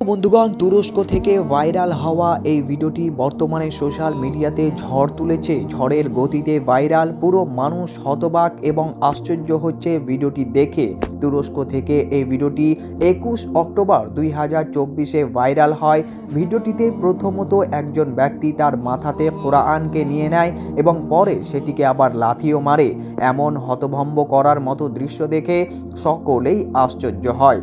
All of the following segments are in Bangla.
বন্ধুগণ, তুরস্ক থেকে ভাইরাল হওয়া এই ভিডিওটি বর্তমানে সোশ্যাল মিডিয়াতে ঝড় তুলেছে। ঝড়ের গতিতে ভাইরাল, পুরো মানুষ হতবাক এবং আশ্চর্য হচ্ছে ভিডিওটি দেখে। তুরস্ক থেকে এই ভিডিওটি 21 অক্টোবর 2024-এ ভাইরাল হয়। ভিডিওটিতে প্রথমত একজন ব্যক্তি তার মাথাতে কোরআনকে নিয়ে নেয় এবং পরে সেটিকে আবার লাথিও মারে। এমন হতভম্ব করার মতো দৃশ্য দেখে সকলেই আশ্চর্য হয়।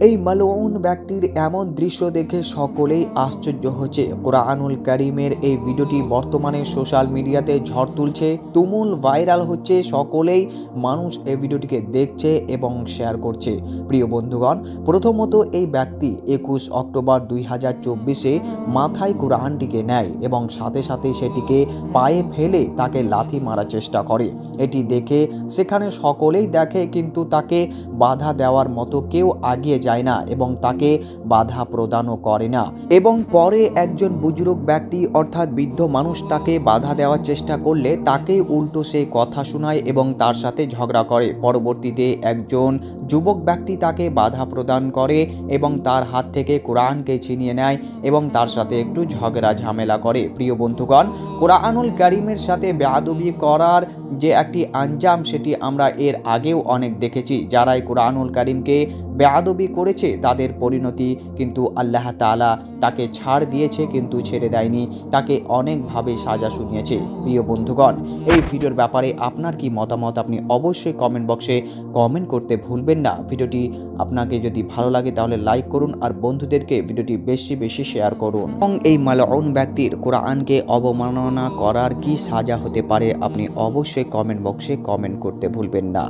এই মালউন ব্যক্তির এমন দৃশ্য দেখে সকলেই আশ্চর্য হচ্ছে। কোরআনুল কারীমের এই ভিডিওটি বর্তমানে সোশ্যাল মিডিয়াতে ঝড় তুলছে, তুমুল ভাইরাল হচ্ছে। সকলেই মানুষ এই ভিডিওটিকে দেখছে এবং শেয়ার করছে। প্রিয় বন্ধুগণ, প্রথমত এই ব্যক্তি 21 অক্টোবর 2024-এ মাথায় কোরআনটিকে নেয় এবং সাথে সাথে সেটিকে পায়ে ফেলে তাকে লাথি মারার চেষ্টা করে। এটি দেখে সেখানে সকলেই দেখে, কিন্তু তাকে বাধা দেওয়ার মতো কেউ এগিয়ে যায় না এবং তাকে বাধা প্রদানও করে না। এবং পরে একজন বুজুর্গ ব্যক্তি অর্থাৎ বৃদ্ধ মানুষ তাকে বাধা দেওয়ার চেষ্টা করলে তাকে উল্টো সে কথা শোনায় এবং তার সাথে ঝগড়া করে। পরবর্তীতে একজন যুবক ব্যক্তি তাকে বাধা প্রদান করে এবং তার হাত থেকে কোরআনকে ছিনিয়ে নেয় এবং তার সাথে একটু ঝগড়া ঝামেলা করে। প্রিয় বন্ধুগণ, কোরআনুল কারীমের সাথে বেয়াদবি করার যে একটি আঞ্জাম সেটি আমরা এর আগেও অনেক দেখেছি। যারাই কোরআনুল কারীমকে বেয়াদবি করেছে তাদের পরিণতি কিন্তু আল্লাহ তাআলা তাকে ছাড় দিয়েছে, কিন্তু ছেড়ে দেয়নি, তাকে অনেকভাবে সাজা শুনিয়েছে। প্রিয় বন্ধুগণ, এই ভিডিওর ব্যাপারে আপনার কি মতামত আপনি অবশ্যই কমেন্ট বক্সে কমেন্ট করতে ভুলবেন না। ভিডিওটি আপনাকে যদি ভালো লাগে তাহলে লাইক করুন আর বন্ধুদেরকে ভিডিওটি বেশি বেশি শেয়ার করুন। এবং এই মালউন ব্যক্তির কোরআনকে অবমাননা করার কি সাজা হতে পারে আপনি অবশ্যই কমেন্ট বক্সে কমেন্ট করতে ভুলবেন না।